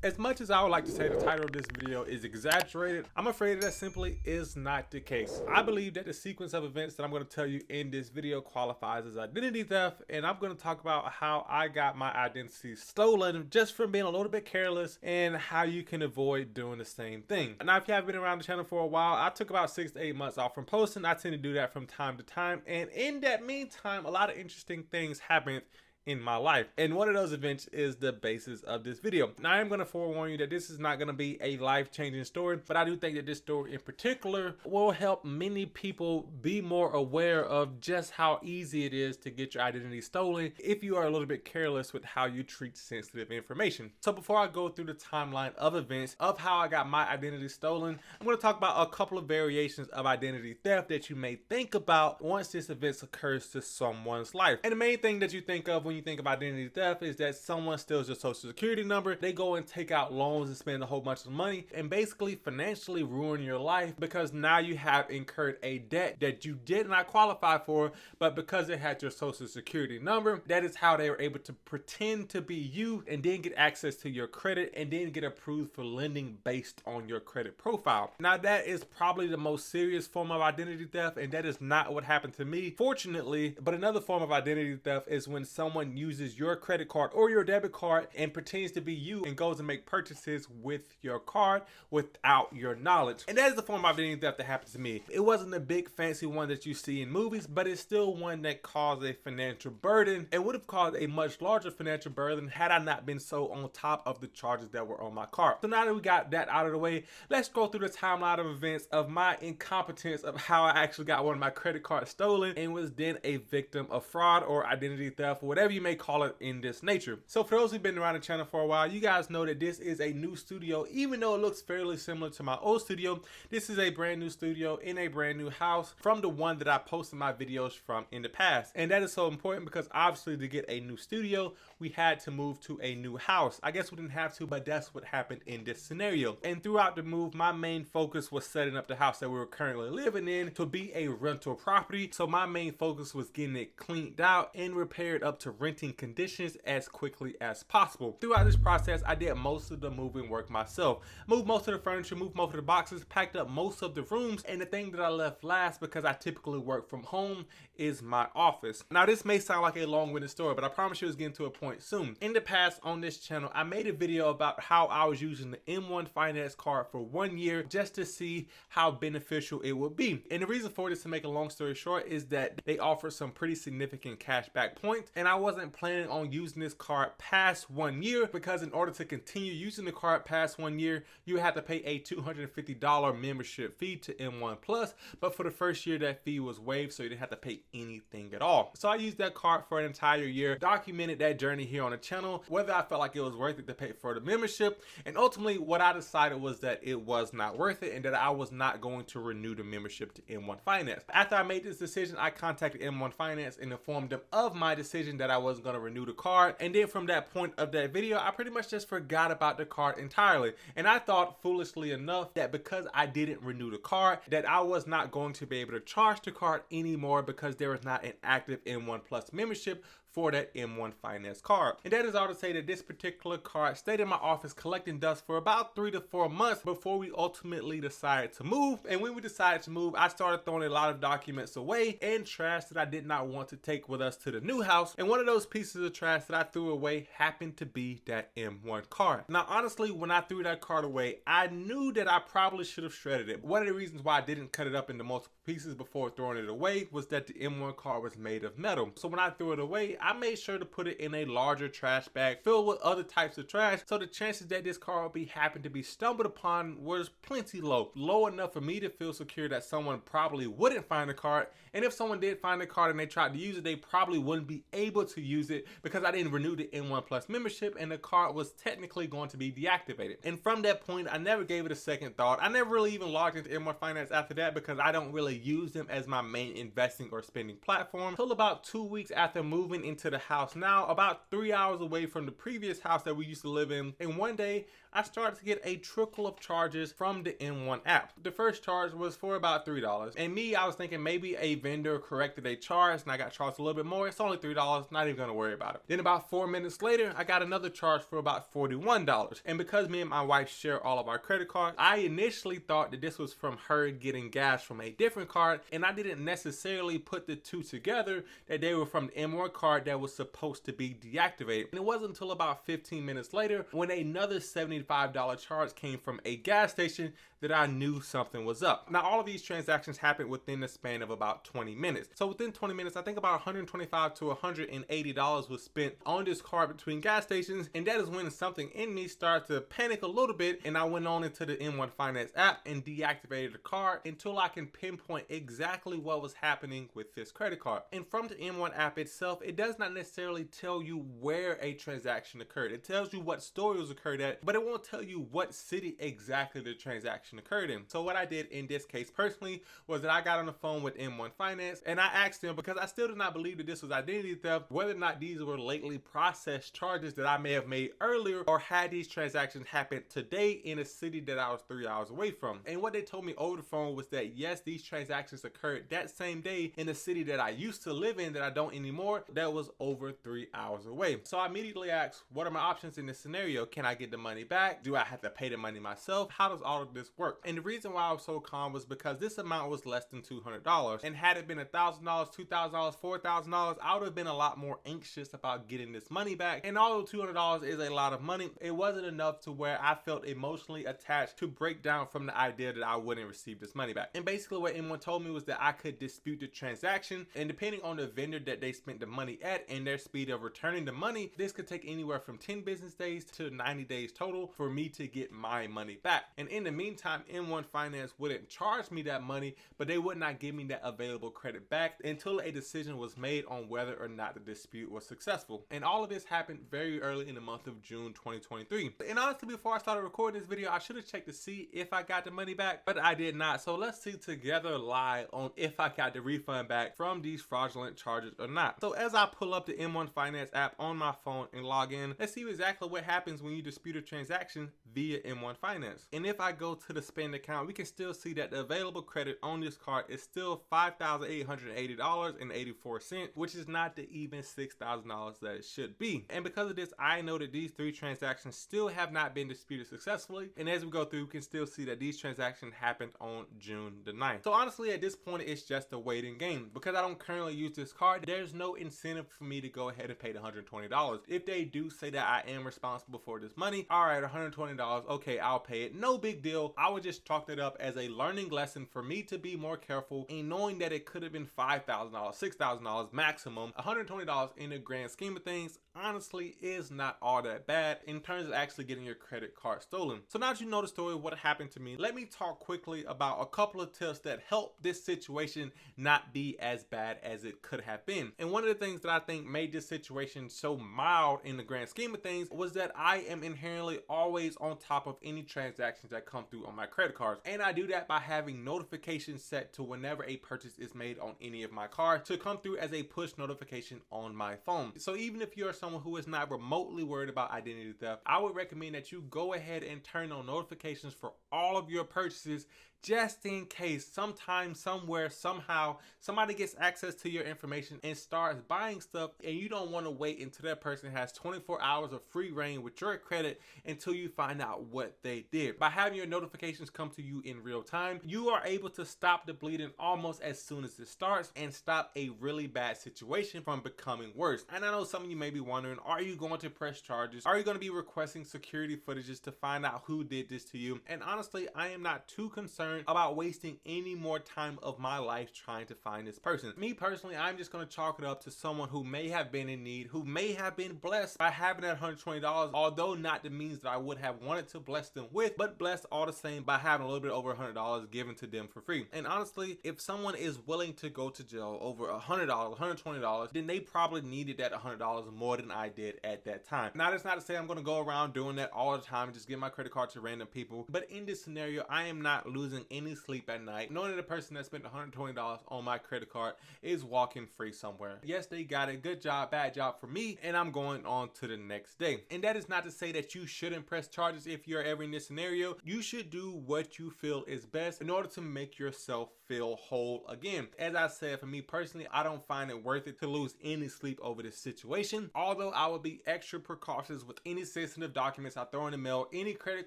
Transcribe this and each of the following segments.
As much as I would like to say the title of this video is exaggerated, I'm afraid that simply is not the case. I believe that the sequence of events that I'm going to tell you in this video qualifies as identity theft, and I'm going to talk about how I got my identity stolen just from being a little bit careless and how you can avoid doing the same thing. Now, if you have been around the channel for a while, I took about 6 to 8 months off from posting. I tend to do that from time to time, and in that meantime, a lot of interesting things happened in my life, and one of those events is the basis of this video. Now, I am going to forewarn you that this is not going to be a life-changing story, but I do think that this story in particular will help many people be more aware of just how easy it is to get your identity stolen if you are a little bit careless with how you treat sensitive information. So before I go through the timeline of events of how I got my identity stolen, I'm going to talk about a couple of variations of identity theft that you may think about once this event occurs to someone's life. And the main thing that you think of when you think of identity theft is that someone steals your social security number, they go and take out loans and spend a whole bunch of money and basically financially ruin your life because now you have incurred a debt that you did not qualify for, but because it had your social security number, that is how they were able to pretend to be you and then get access to your credit and then get approved for lending based on your credit profile. Now, that is probably the most serious form of identity theft, and that is not what happened to me, fortunately. But another form of identity theft is when someone uses your credit card or your debit card and pretends to be you and goes and make purchases with your card without your knowledge. And that is the form of identity theft that happened to me. It wasn't a big fancy one that you see in movies, but it's still one that caused a financial burden and would have caused a much larger financial burden had I not been so on top of the charges that were on my card. So now that we got that out of the way, let's go through the timeline of events of my incompetence of how I actually got one of my credit cards stolen and was then a victim of fraud or identity theft, or whatever you may call it in this nature. So for those who've been around the channel for a while, you guys know that this is a new studio. Even though it looks fairly similar to my old studio, this is a brand new studio in a brand new house from the one that I posted my videos from in the past. And that is so important because obviously to get a new studio, we had to move to a new house. I guess we didn't have to, but that's what happened in this scenario. And throughout the move, my main focus was setting up the house that we were currently living in to be a rental property. So my main focus was getting it cleaned out and repaired up to renting conditions as quickly as possible. Throughout this process, I did most of the moving work myself. Moved most of the furniture, moved most of the boxes, packed up most of the rooms, and the thing that I left last, because I typically work from home, is my office. Now, this may sound like a long-winded story, but I promise you it's getting to a point soon. In the past on this channel, I made a video about how I was using the M1 Finance card for 1 year just to see how beneficial it would be. And the reason for this, to make a long story short, is that they offer some pretty significant cashback points, and I wasn't planning on using this card past 1 year because in order to continue using the card past 1 year, you have to pay a $250 membership fee to M1 Plus, but for the first year that fee was waived, so you didn't have to pay anything at all. So I used that card for an entire year, documented that journey here on the channel, whether I felt like it was worth it to pay for the membership, and ultimately what I decided was that it was not worth it and that I was not going to renew the membership to M1 Finance. After I made this decision, I contacted M1 Finance and informed them of my decision that I wasn't going to renew the card, and then from that point of that video, I pretty much just forgot about the card entirely. And I thought, foolishly enough, that because I didn't renew the card, that I was not going to be able to charge the card anymore because there was not an active M1 Plus membership for that M1 Finance card. And that is all to say that this particular card stayed in my office collecting dust for about 3 to 4 months before we ultimately decided to move. And when we decided to move, I started throwing a lot of documents away and trash that I did not want to take with us to the new house. And one of those pieces of trash that I threw away happened to be that M1 card. Now, honestly, when I threw that card away, I knew that I probably should have shredded it. One of the reasons why I didn't cut it up into multiple pieces before throwing it away was that the M1 card was made of metal. So when I threw it away, I made sure to put it in a larger trash bag filled with other types of trash, so the chances that this card would happen to be stumbled upon was plenty low enough for me to feel secure that someone probably wouldn't find the card, and if someone did find the card and they tried to use it, they probably wouldn't be able to use it because I didn't renew the M1 Plus membership and the card was technically going to be deactivated. And from that point, I never gave it a second thought. I never really even logged into M1 Finance after that because I don't really use them as my main investing or spending platform. Until about 2 weeks after moving into the house now, about 3 hours away from the previous house that we used to live in. And one day I started to get a trickle of charges from the M1 app. The first charge was for about $3. And me, I was thinking maybe a vendor corrected a charge and I got charged a little bit more. It's only $3, not even gonna worry about it. Then about 4 minutes later, I got another charge for about $41. And because me and my wife share all of our credit cards, I initially thought that this was from her getting gas from a different card, and I didn't necessarily put the two together that they were from the M1 card that was supposed to be deactivated. And it wasn't until about 15 minutes later when another $75 charge came from a gas station that I knew something was up. Now, all of these transactions happened within the span of about 20 minutes. So within 20 minutes, I think about $125 to $180 was spent on this card between gas stations. And that is when something in me started to panic a little bit. And I went on into the M1 Finance app and deactivated the card until I can pinpoint exactly what was happening with this credit card. And from the M1 app itself, it does not necessarily tell you where a transaction occurred. It tells you what store it was occurred at, but it won't tell you what city exactly the transaction occurred in. So what I did in this case personally was that I got on the phone with M1 Finance and I asked them, because I still did not believe that this was identity theft, whether or not these were lately processed charges that I may have made earlier, or had these transactions happened today in a city that I was 3 hours away from. And what they told me over the phone was that yes, these transactions occurred that same day in a city that I used to live in that I don't anymore, that was over 3 hours away. So I immediately asked, what are my options in this scenario? Can I get the money back? Do I have to pay the money myself? How does all of this work? And the reason why I was so calm was because this amount was less than $200. And had it been $1,000, $2,000, $4,000, I would have been a lot more anxious about getting this money back. And although $200 is a lot of money, it wasn't enough to where I felt emotionally attached to break down from the idea that I wouldn't receive this money back. And basically what M1 told me was that I could dispute the transaction, and depending on the vendor that they spent the money at and their speed of returning the money, this could take anywhere from 10 business days to 90 days total for me to get my money back. And in the meantime, M1 Finance wouldn't charge me that money, but they would not give me that available credit back until a decision was made on whether or not the dispute was successful. And all of this happened very early in the month of June 2023. And honestly, before I started recording this video, I should have checked to see if I got the money back, but I did not. So let's see together live on if I got the refund back from these fraudulent charges or not. So as I pull up the M1 Finance app on my phone and log in, let's see exactly what happens when you dispute a transaction via M1 Finance. And if I go to the spend account, we can still see that the available credit on this card is still $5,880.84, which is not the even $6,000 that it should be. And because of this, I know that these three transactions still have not been disputed successfully. And as we go through, we can still see that these transactions happened on June the 9th. So honestly, at this point, it's just a waiting game. Because I don't currently use this card, there's no incentive for me to go ahead and pay the $120. If they do say that I am responsible for this money, all right, $120, okay, I'll pay it. No big deal. I would just chalk it up as a learning lesson for me to be more careful, and knowing that it could have been $5,000, $6,000 maximum. $120 in the grand scheme of things honestly is not all that bad in terms of actually getting your credit card stolen. So now that you know the story of what happened to me, let me talk quickly about a couple of tips that help this situation not be as bad as it could have been. And one of the things that I think made this situation so mild in the grand scheme of things was that I am inherently always on top of any transactions that come through on my credit cards. And I do that by having notifications set to whenever a purchase is made on any of my cards to come through as a push notification on my phone. So even if you're someone who is not remotely worried about identity theft, I would recommend that you go ahead and turn on notifications for all of your purchases, just in case sometime, somewhere, somehow somebody gets access to your information and starts buying stuff, and you don't want to wait until that person has 24 hours of free reign with your credit until you find out what they did. By having your notifications come to you in real time, you are able to stop the bleeding almost as soon as it starts and stop a really bad situation from becoming worse. And I know some of you may be wondering, are you going to press charges? Are you going to be requesting security footages to find out who did this to you? And honestly, I am not too concerned about wasting any more time of my life trying to find this person. Me personally, I'm just going to chalk it up to someone who may have been in need, who may have been blessed by having that $120, although not the means that I would have wanted to bless them with, but blessed all the same by having a little bit over $100 given to them for free. And honestly, if someone is willing to go to jail over $100, $120, then they probably needed that $100 more than than I did at that time. Now, that's not to say I'm going to go around doing that all the time and just give my credit card to random people, but in this scenario, I am not losing any sleep at night knowing that the person that spent $120 on my credit card is walking free somewhere. Yes, they got it. Good job, bad job for me, and I'm going on to the next day. And that is not to say that you shouldn't press charges if you're ever in this scenario. You should do what you feel is best in order to make yourself feel whole again. As I said, for me personally, I don't find it worth it to lose any sleep over this situation, although I would be extra precautious with any sensitive documents I throw in the mail, any credit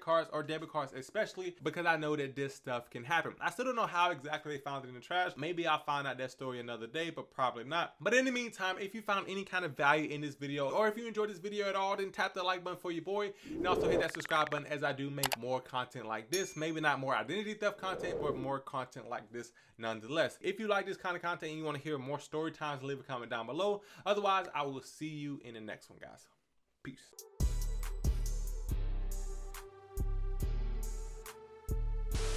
cards or debit cards especially, because I know that this stuff can happen. I still don't know how exactly they found it in the trash. Maybe I'll find out that story another day, but probably not. But in the meantime, if you found any kind of value in this video, or if you enjoyed this video at all, then tap the like button for your boy, and also hit that subscribe button as I do make more content like this. Maybe not more identity theft content, but more content like this nonetheless. If you like this kind of content and you want to hear more story times, leave a comment down below. Otherwise, I will see you in the next one, guys. Peace.